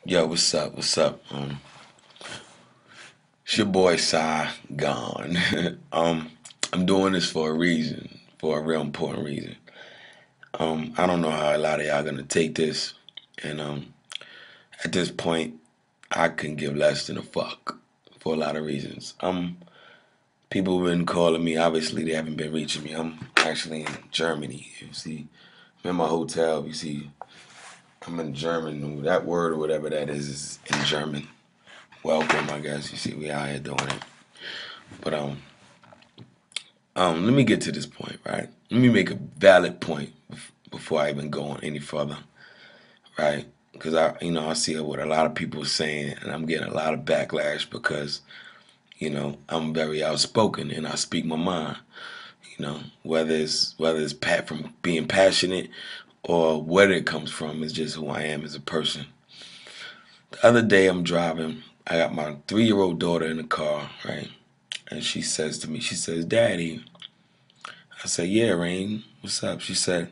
Yo, what's up? What's up? It's your boy Saigon. I'm doing this for a reason, for a real important reason. I don't know how a lot of y'all gonna take this, and at this point, I can give less than a fuck for a lot of reasons. People have been calling me. Obviously, they haven't been reaching me. I'm actually in Germany. You see, I'm in my hotel. You see, I'm in German. That word or whatever that is in German. Welcome, I guess. You see, we out here doing it. But let me get to this point, right? Let me make a valid point before I even go on any further, right? Because I see what a lot of people are saying, and I'm getting a lot of backlash because, I'm very outspoken and I speak my mind. Whether it's from being passionate or where it comes from is just who I am as a person. The other day I'm driving. I got my 3-year-old daughter in the car, right? And she says to me, she says, "Daddy." I said, "Yeah, Rain, what's up?" She said,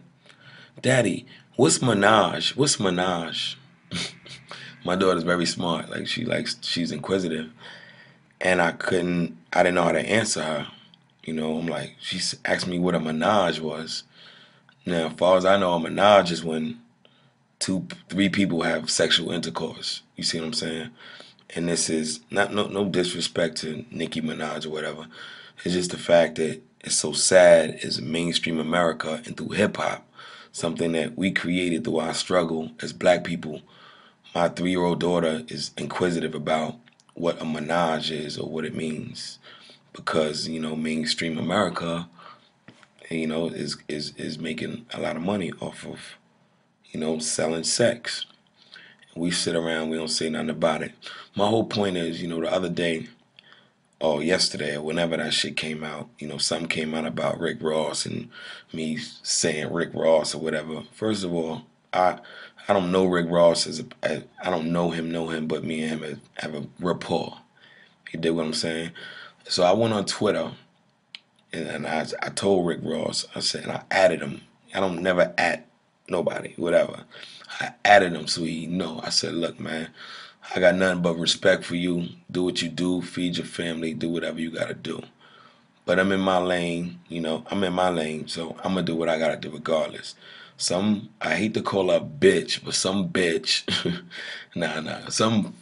"Daddy, what's menage? What's menage?" My daughter's very smart. She's inquisitive. And I didn't know how to answer her. I'm like, she asked me what a menage was. Now, as far as I know, a menage is when three people have sexual intercourse. You see what I'm saying? And this is not no disrespect to Nicki Minaj or whatever. It's just the fact that it's so sad is mainstream America and through hip hop, something that we created through our struggle as black people. My 3-year-old daughter is inquisitive about what a menage is or what it means because mainstream America is making a lot of money off of selling sex. We sit around, we don't say nothing about it. My whole point is, the other day or yesterday or whenever that shit came out, something came out about Rick Ross and me saying Rick Ross or whatever. First of all, I don't know Rick Ross I don't know him, but me and him have a rapport. You dig what I'm saying? So I went on Twitter and I told Rick Ross, I said, and I added him. I don't never at nobody, whatever. I added him so he know. I said, "Look, man, I got nothing but respect for you. Do what you do, feed your family, do whatever you gotta do. But I'm in my lane, I'm in my lane, so I'm gonna do what I gotta do regardless." I hate to call her a bitch, but some bitch, some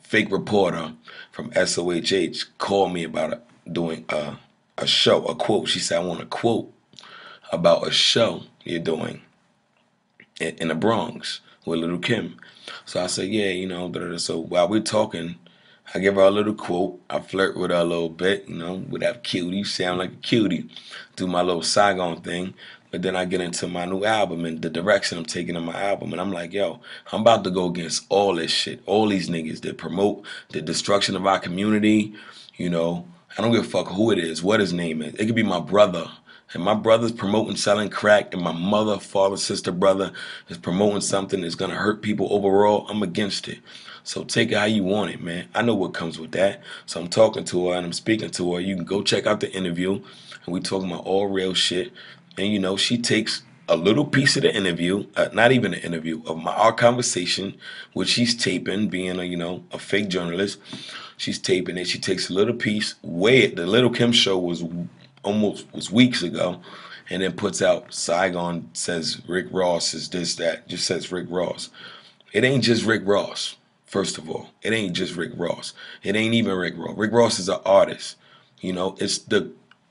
fake reporter from SOHH called me about doing a show, a quote. She said, "I want a quote about a show you're doing in the Bronx with Little Kim." So I said, "Yeah, da, da, da." So while we're talking, I give her a little quote. I flirt with her a little bit, with that cutie, sound like a cutie, do my little Saigon thing. But then I get into my new album and the direction I'm taking in my album. And I'm like, yo, I'm about to go against all this shit. All these niggas that promote the destruction of our community. I don't give a fuck who it is, what his name is. It could be my brother. And my brother's promoting selling crack, and my mother, father, sister, brother is promoting something that's gonna hurt people overall. I'm against it. So take it how you want it, man. I know what comes with that. So I'm talking to her and I'm speaking to her. You can go check out the interview, and we talking about all real shit. And she takes a little piece of the interview, not even an interview, of our conversation, which she's taping, being a fake journalist. She's taping it. She takes a little piece. The Little Kim show was weeks ago, and then puts out Saigon says Rick Ross is this that. Just says Rick Ross. It ain't just Rick Ross. First of all, it ain't just Rick Ross. It ain't even Rick Ross. Rick Ross is an artist.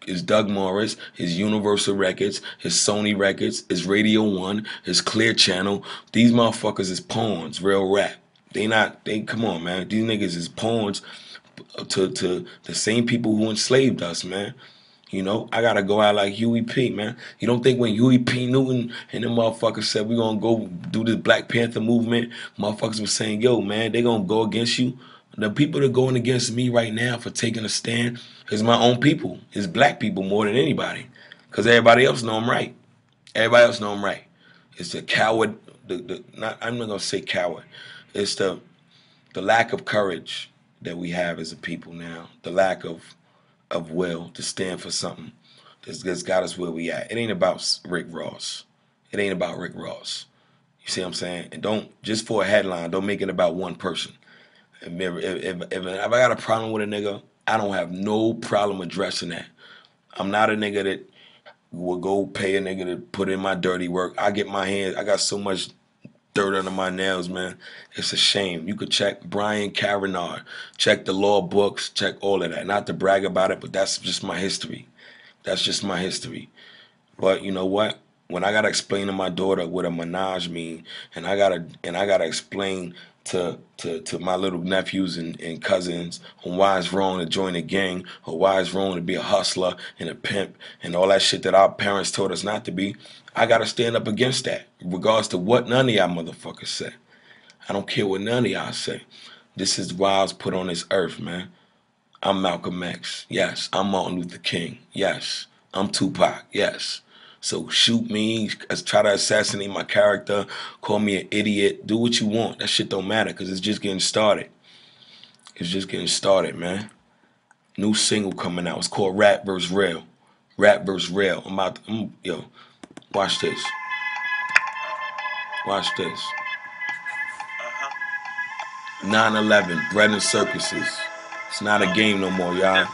It's Doug Morris, his Universal Records, his Sony Records, his Radio One, his Clear Channel. These motherfuckers is pawns, real rap. They come on, man. These niggas is pawns to the same people who enslaved us, man. I gotta go out like Huey P, man. You don't think when Huey P. Newton and them motherfuckers said we gonna go do this Black Panther movement, motherfuckers was saying, yo, man, they gonna go against you. The people that are going against me right now for taking a stand is my own people. It's black people more than anybody. Because everybody else know I'm right. Everybody else know I'm right. It's the coward, I'm not gonna say coward. It's the lack of courage that we have as a people now. The lack of will to stand for something that's got us where we at. It ain't about Rick Ross. It ain't about Rick Ross. You see what I'm saying? And don't, just for a headline, don't make it about one person. If I got a problem with a nigga, I don't have no problem addressing that. I'm not a nigga that will go pay a nigga to put in my dirty work. I get my hands, I got so much dirt under my nails, man. It's a shame. You could check Brian Cavanagh, check the law books, check all of that. Not to brag about it, but that's just my history. That's just my history. But you know what? When I gotta explain to my daughter what a menage mean, and I gotta explain to my little nephews and cousins on why it's wrong to join a gang, or why it's wrong to be a hustler and a pimp and all that shit that our parents taught us not to be, I gotta stand up against that, regardless to what none of y'all motherfuckers say. I don't care what none of y'all say. This is why I was put on this earth, man. I'm Malcolm X. Yes. I'm Martin Luther King. Yes. I'm Tupac. Yes. So shoot me, try to assassinate my character, call me an idiot, do what you want. That shit don't matter because it's just getting started. It's just getting started, man. New single coming out. It's called Rap vs. Real. Rap vs. Real. Yo, watch this. Watch this. 9/11, bread and circuses. It's not a game no more, y'all.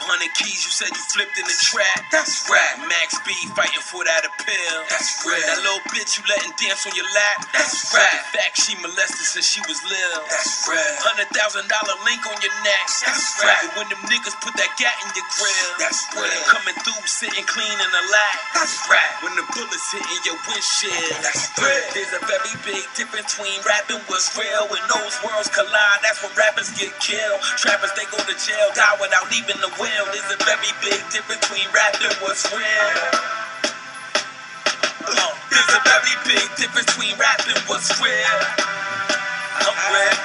100 keys you said you flipped in the trap. That's right. Max B fighting for that appeal. That's right. That little bitch you letting dance on your lap. That's right. In fact, she molested since she was little. That's right. $100,000 link on your neck. That's right. And when them niggas put that gat in your grill. That's right. Coming through, sitting clean in the lap. That's right. When the bullets hitting your windshield. That's right. There's a very big difference between rapping what's real. When those worlds collide, that's when rappers get killed. Trappers, they go to jail, die without leaving the will. There's a very big difference between rapping what's real. There's a very big difference between rapping what's real. I'm real.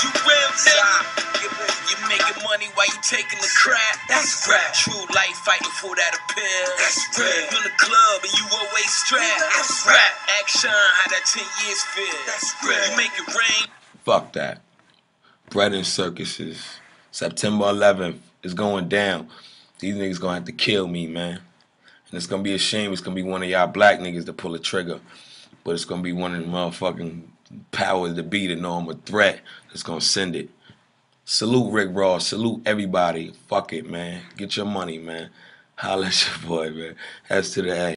You real, nigga. You making money while you taking the crap. That's rap. True life fighting for that appeal. That's rap. You in the club and you always strapped. That's rap. Action, how that 10 years feel. That's rap. You make it rain. Fuck that. Bread and circuses. September 11th is going down. These niggas gonna have to kill me, man. And it's gonna be a shame. It's gonna be one of y'all black niggas to pull a trigger. But it's gonna be one of the motherfucking powers to be that know I'm a threat that's gonna send it. Salute Rick Ross. Salute everybody. Fuck it, man. Get your money, man. Holla at your boy, man. As to the A.